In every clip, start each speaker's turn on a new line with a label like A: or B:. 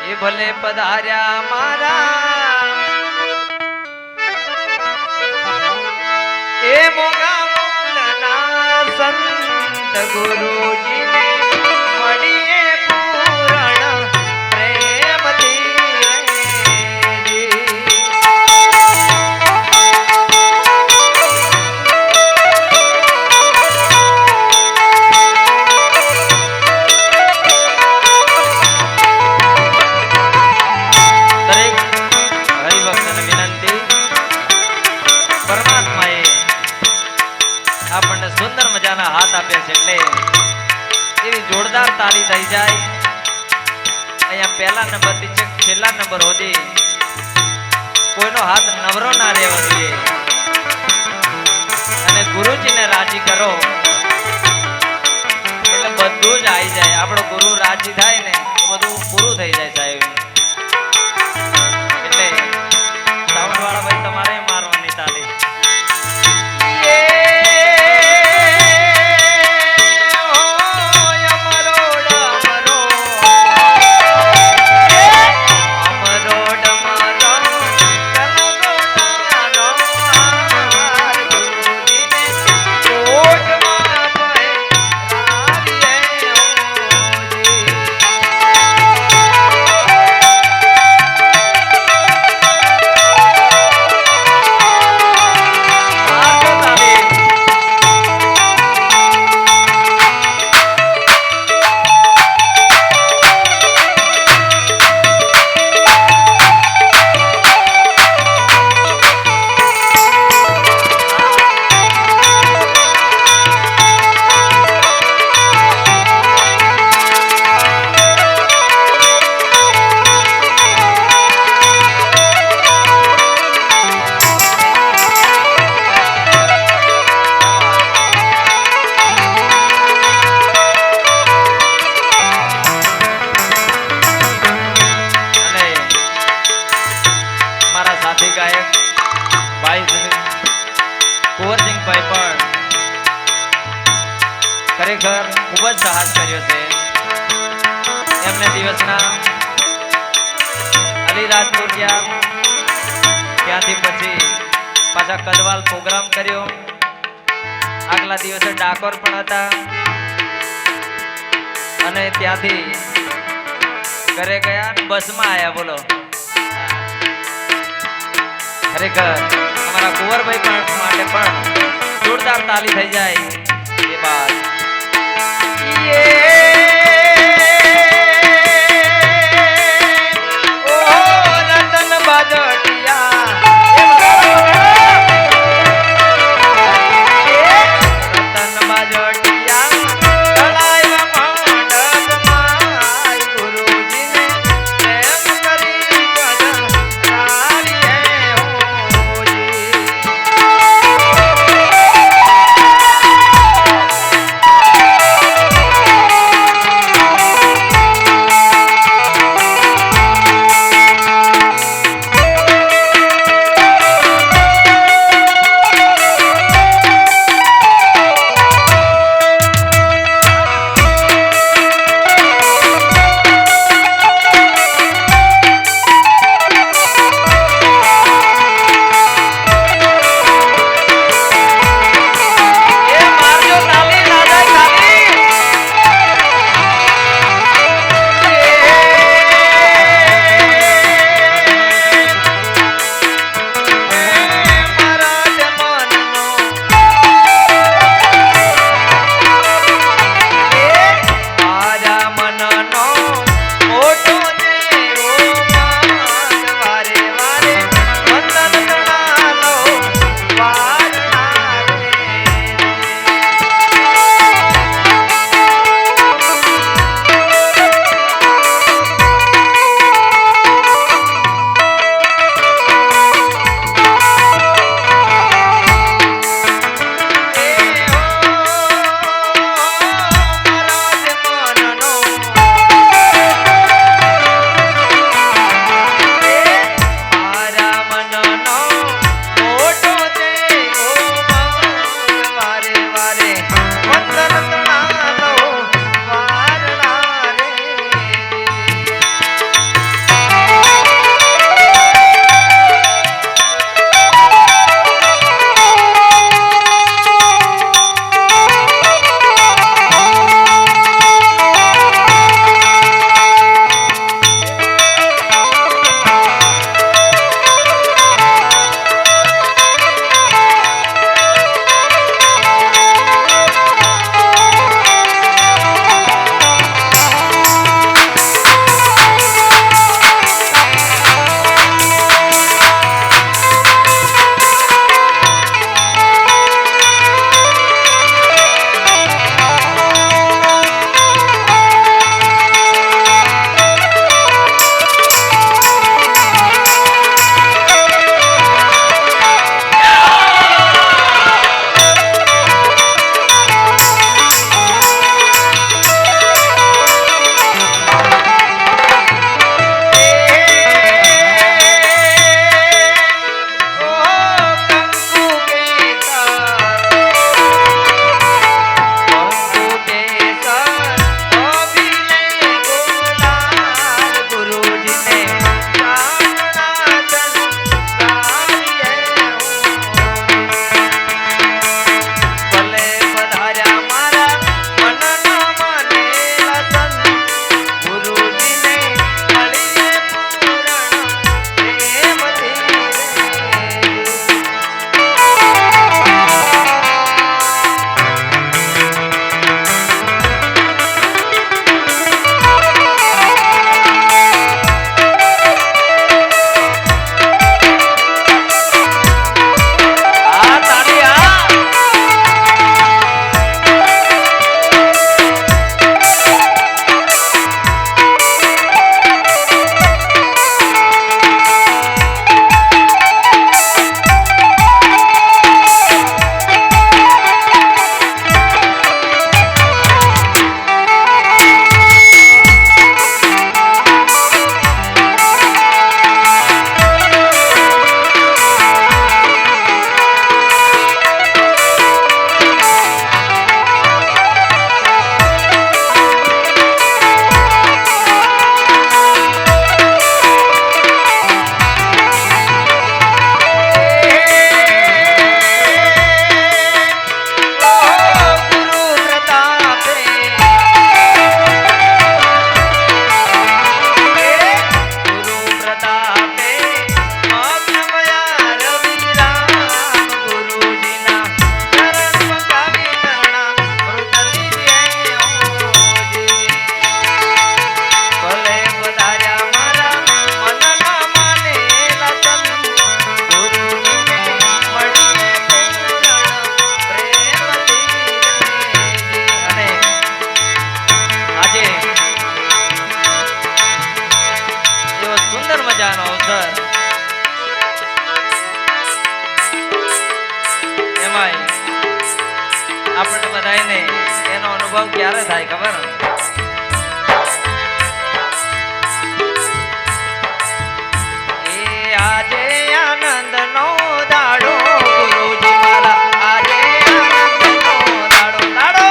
A: એ ભલે પધાર્યા મારા એ મોગા મોલના સંત ગુરુજીને મળીએ પૂરણ પ્રેમથી આપણને સુંદર મજાના હાથ આપ્યા છે એટલે એવી જોરદાર તાળી થઈ જાય અહીંયા પહેલા નંબર થી છેલ્લા નંબર સુધી કોઈનો હાથ નવરો ના રહેવો જોઈએ અને ગુરુજીને રાજી કરો એટલે બધું જ આવી જાય આપણો ગુરુ રાજી થાય ને તો બધું પૂરું થઈ જાય સાહેબ એટલે સાઉન્ડ વાળા ભાઈ તમારે મારવાની તાળી ખરેખર ખૂબ જ સાહસ કર્યો છે એમને દિવસના અલીરાજપુર ગયા ત્યાંથી પછી પાછા કદવાલ પ્રોગ્રામ કર્યો આગલા દિવસે ડાકોર પણ હતા અને ત્યાંથી ઘરે ગયા બસમાં આવ્યા બોલો ખરેખર અમારા કુંવરભાઈ પણ માટે પણ જોરદાર તાલી થઈ જાય એ બાદ રતન બાજટિયા બધાયને એનો અનુભવ ક્યારે થાય ખબર? એ આજે આનંદનો દાડો ગુરુજી મારા, આજે આનંદનો દાડો દાડો.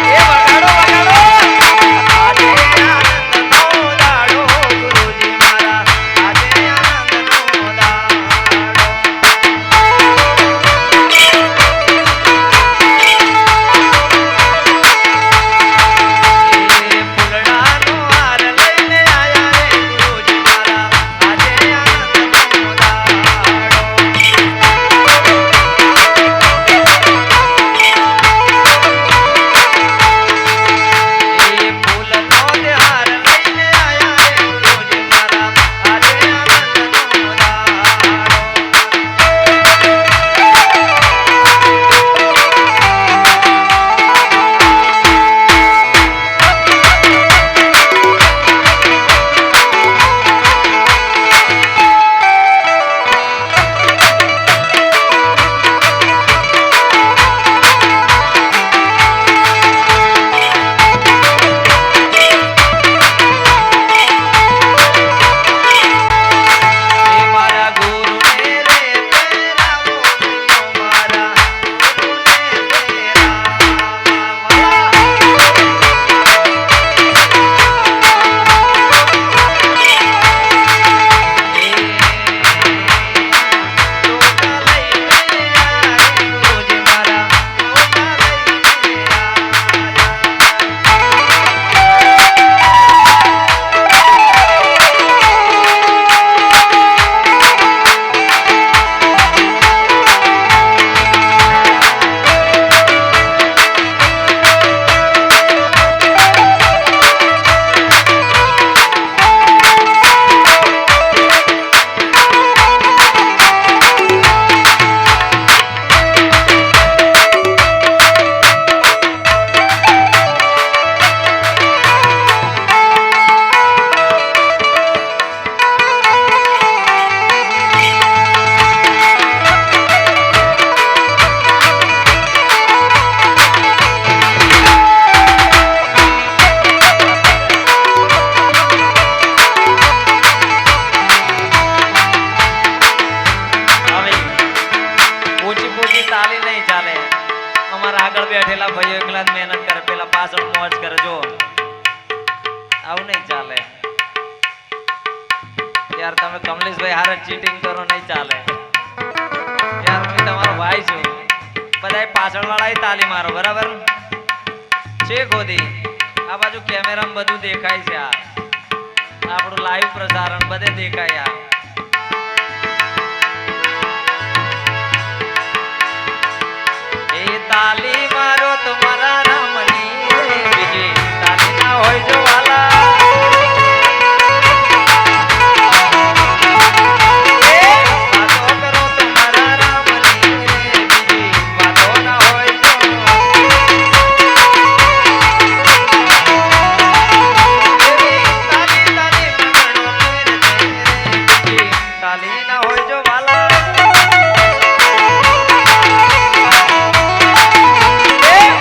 A: એ વગાડો વગાડો. આજે આનંદનો દાડો ગુરુજી મારા, આજે આનંદનો દાડો. એ ફૂલડાનો હાર લઈને આયા રે ગુરુજી મારા, આજે આનંદનો દાડો. એ ફૂલનો તે હાર લઈને આયા રે ગુરુજી મારા, આજે આનંદનો દાડો. એ મારા ગુરુને રે તેરાવો કયો, મારા ગુરુને તેરાવા મારા. ટોકા લઈને આયા રે ગુરુજી મારા, ટોકા લઈને હવે ઊંચી પૂછી તાલી નહીં ચાલે. અમારા આગળ બેઠેલા ભાઈઓ એકલા જ મહેનત કરે, પેલા પાછળ મોજ કરે. જો આવું નહીં ચાલે. યાર તમે કમલેશભાઈ હારે ચીટિંગ કરો, નહીં ચાલે. યાર હું તમારો ભાઈ છું. બધાય પાછળ વાળા તાલી મારો, બરાબર છે? ગોદી આ બાજુ કેમેરામાં બધું દેખાય છે. આ આપણું લાઈવ પ્રસારણ બધે દેખાય. એ તાલી મારો તમારા રામની રે, બીજી તાલી ના હોય જો વાલા. એ વાતો કરો તમારા રામની રે, બીજી વાતો ના હોય જો. એવી તાલી તાલી મગણો ફેર દે રે, બીજી તાલી ના હોય જો વાલા. એ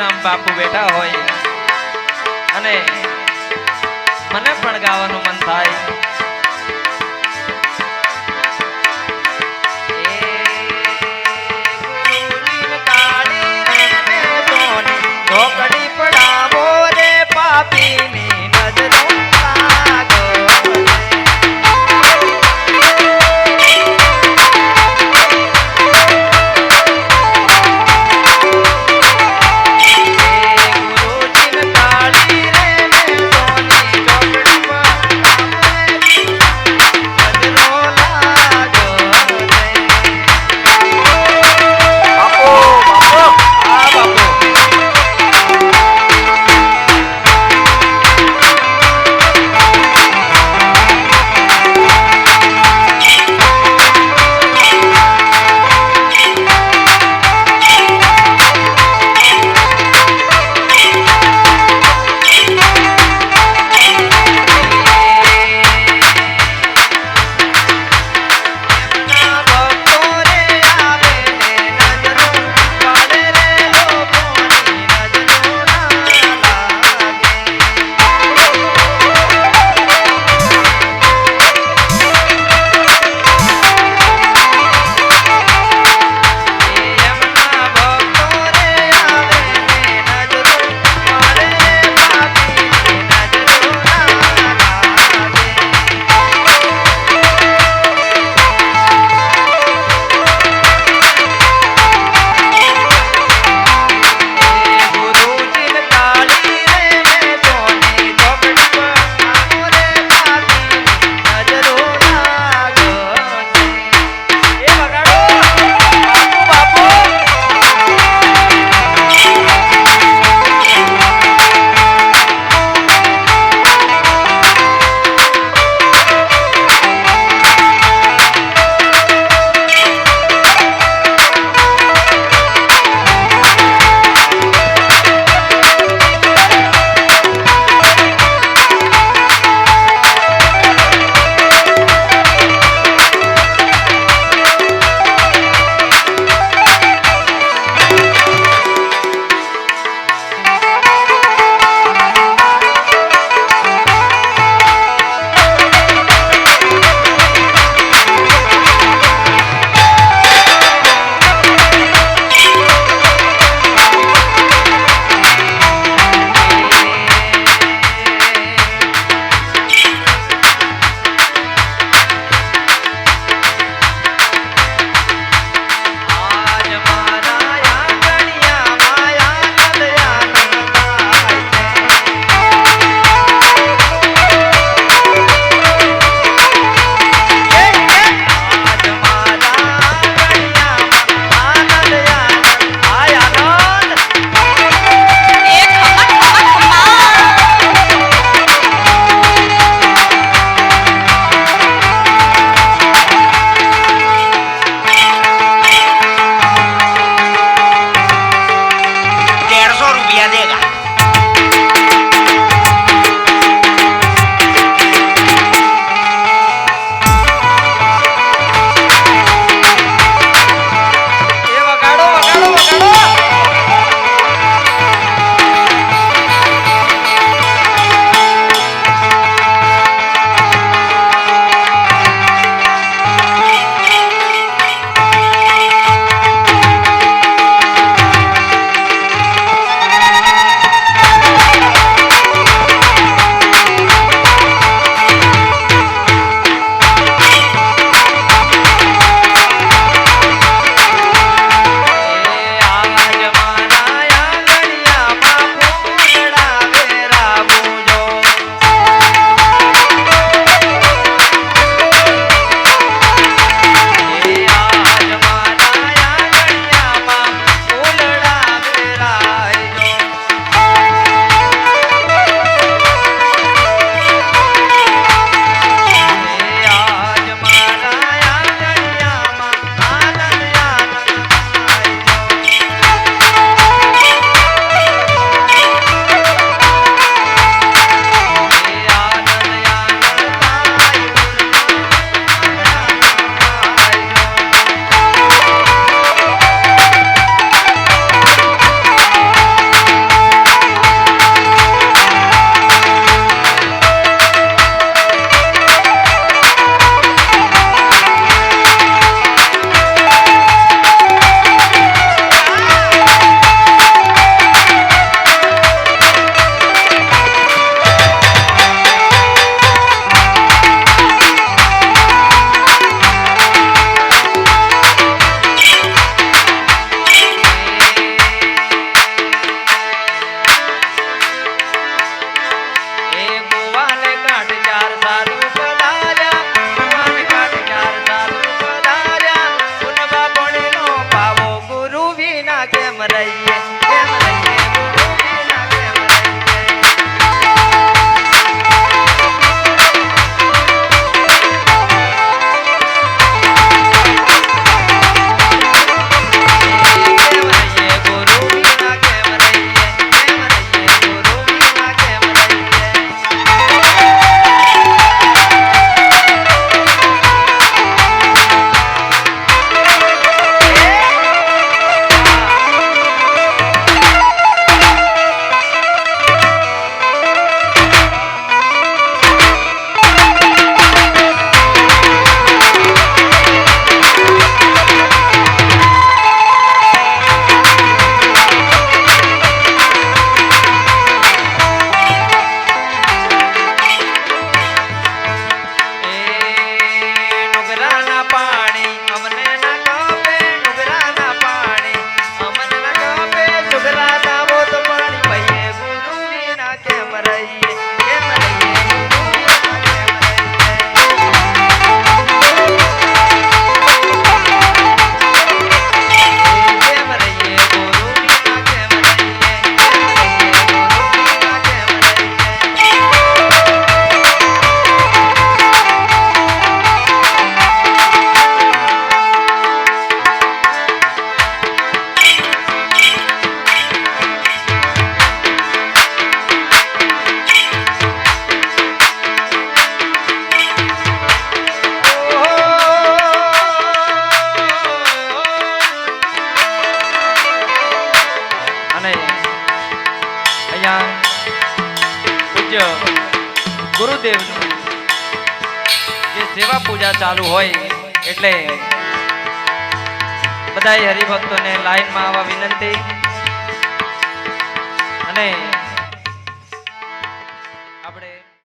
A: આમ બાપુ બેઠા હોય અને મને પણ ગાવાનું મન થાય. ઢોકડી પડાવો રે પાપીની નજરો લાગો. પૂજ્ય ગુરુદેવનું જે સેવા પૂજા ચાલુ હોય એટલે બધાય હરિભક્તોને લાઈનમાં આવવા વિનંતી અને